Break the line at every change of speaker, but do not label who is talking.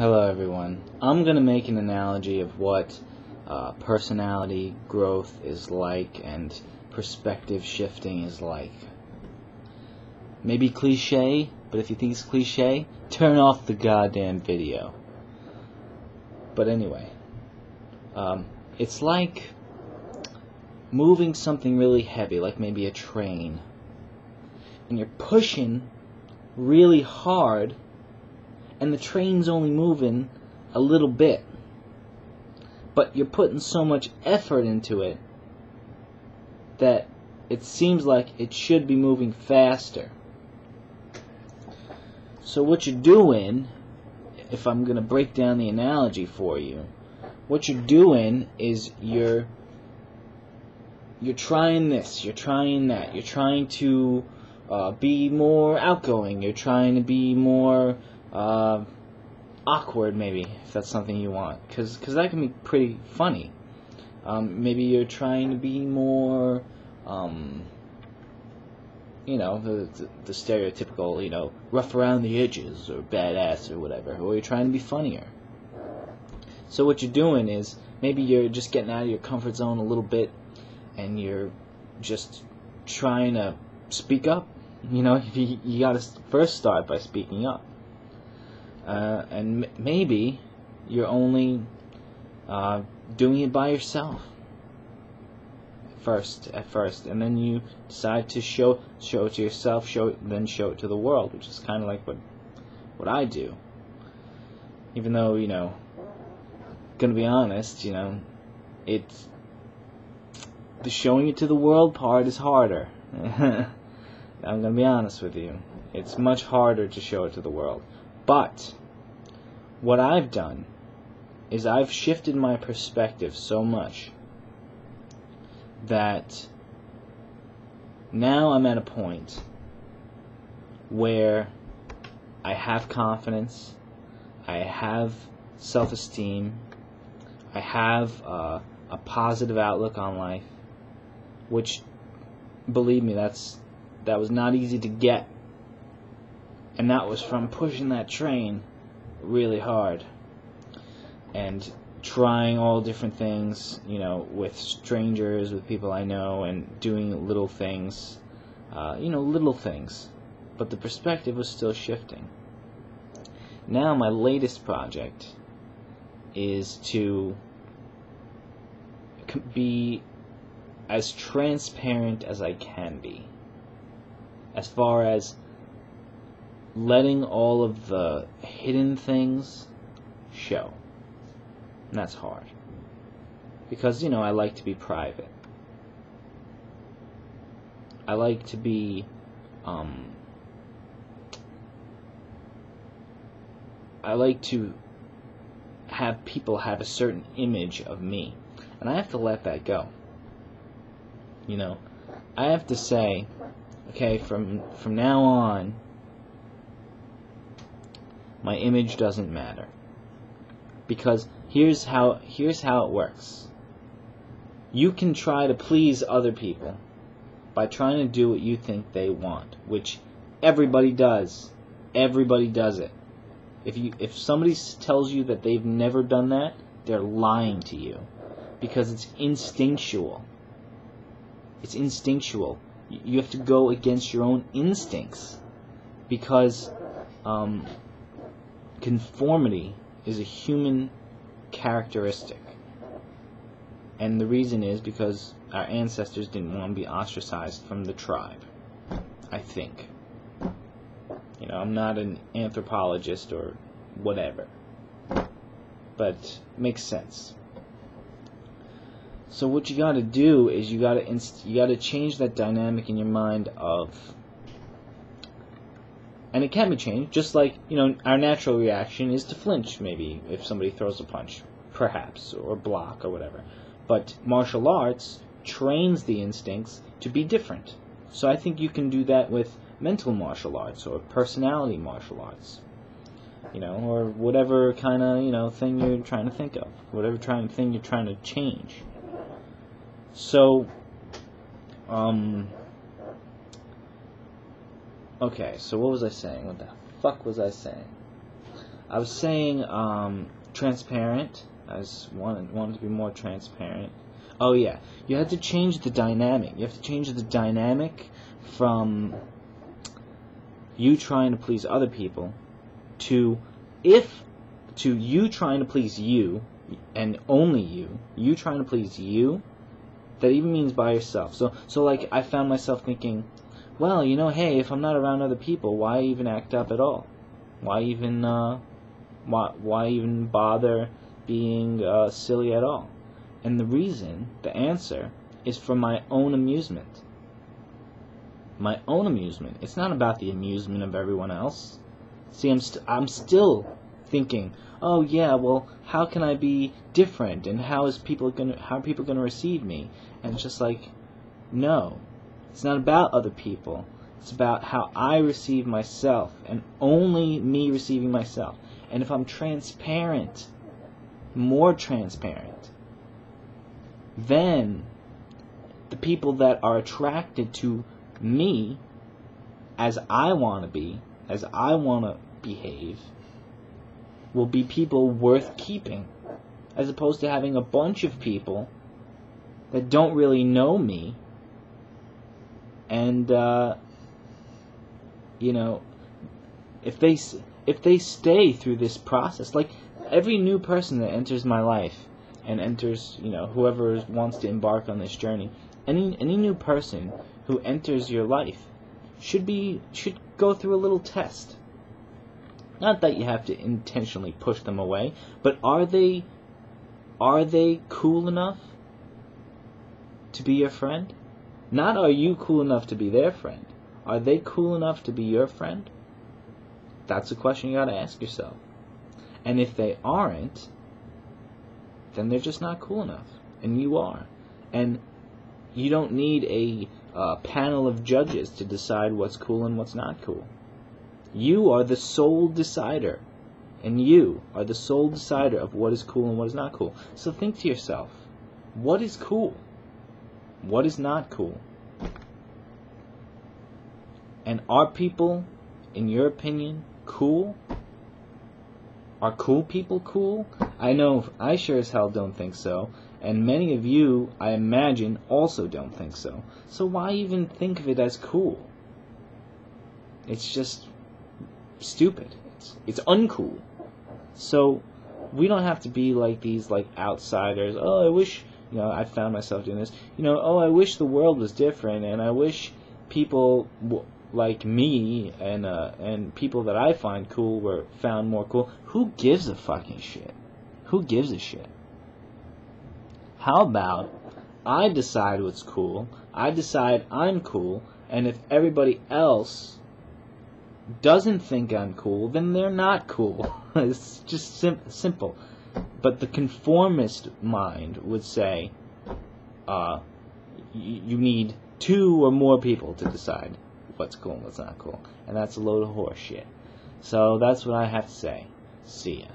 Hello everyone. I'm going to make an analogy of what personality growth is like and perspective shifting is like. Maybe cliche, but if you think it's cliche, turn off the goddamn video. But anyway, it's like moving something really heavy, like maybe a train, and you're pushing really hard and the train's only moving a little bit, but you're putting so much effort into it that it seems like it should be moving faster. So what you're doing, if I'm going to break down the analogy for you, what you're doing is you're trying this, you're trying that, you're trying to be more outgoing, you're trying to be more awkward, maybe, if that's something you want, because that can be pretty funny. Maybe you're trying to be more, the stereotypical, rough around the edges, or badass, or whatever, or you're trying to be funnier. So what you're doing is, maybe you're just getting out of your comfort zone a little bit, and you're just trying to speak up. You gotta first start by speaking up. And maybe you're only doing it by yourself at first, and then you decide to show it to yourself, then show it to the world, which is kind of like what I do. Even though, gonna be honest, it's the showing it to the world part is harder. I'm gonna be honest with you. It's much harder to show it to the world. But what I've done is I've shifted my perspective so much that now I'm at a point where I have confidence, I have self-esteem, I have a positive outlook on life, which, believe me, that was not easy to get. And that was from pushing that train really hard and trying all different things, with strangers, with people I know, and doing little things, little things. But the perspective was still shifting. Now my latest project is to be as transparent as I can be, as far as letting all of the hidden things show. And that's hard. Because, I like to be private. I like to be, I like to have people have a certain image of me. And I have to let that go. I have to say, okay, from now on, my image doesn't matter. Because here's how it works. You can try to please other people by trying to do what you think they want, which everybody does. Everybody does it. If somebody tells you that they've never done that, they're lying to you, because it's instinctual. It's instinctual. You have to go against your own instincts, because conformity is a human characteristic. And the reason is because our ancestors didn't want to be ostracized from the tribe, I think. I'm not an anthropologist or whatever, but it makes sense. So what you got to do is you got to change that dynamic in your mind of, and it can be changed, just like, our natural reaction is to flinch, maybe, if somebody throws a punch, perhaps, or block, or whatever. But martial arts trains the instincts to be different. So I think you can do that with mental martial arts, or personality martial arts, or whatever kind of, thing you're trying to think of, whatever thing you're trying to change. So, okay, so what was I saying? What the fuck was I saying? I was saying transparent. I just wanted to be more transparent. Oh yeah, you have to change the dynamic. You have to change the dynamic from you trying to please other people to you trying to please you and only you trying to please you. That even means by yourself. So like I found myself thinking, well, hey, if I'm not around other people, why even act up at all? Why even bother being silly at all? And the answer is for my own amusement. My own amusement. It's not about the amusement of everyone else. See, I'm still thinking, oh yeah, well, how can I be different, and how are people gonna receive me? And it's just like, no, it's not about other people. It's about how I receive myself, and only me receiving myself. And if I'm transparent, more transparent, then the people that are attracted to me as I want to be, as I want to behave, will be people worth keeping, as opposed to having a bunch of people that don't really know me, and if they stay through this process, like every new person that enters my life and enters, whoever wants to embark on this journey, any new person who enters your life should go through a little test. Not that you have to intentionally push them away, but are they cool enough to be your friend? Not are you cool enough to be their friend. Are they cool enough to be your friend? That's a question you gotta ask yourself. And if they aren't, then they're just not cool enough. And you are. And you don't need a panel of judges to decide what's cool and what's not cool. You are the sole decider. And you are the sole decider of what is cool and what is not cool. So think to yourself, what is cool? What is not cool? And are people, in your opinion, cool? Are cool people cool? I know I sure as hell don't think so. And many of you, I imagine, also don't think so. So why even think of it as cool? It's just stupid. It's uncool. So we don't have to be like these outsiders. Oh, I wish, I found myself doing this. Oh, I wish the world was different, and I wish people like me and people that I find cool were found more cool. Who gives a fucking shit? Who gives a shit? How about I decide what's cool, I decide I'm cool, and if everybody else doesn't think I'm cool, then they're not cool. It's just simple. But the conformist mind would say you need 2 or more people to decide what's cool and what's not cool. And that's a load of horse shit. So that's what I have to say. See ya.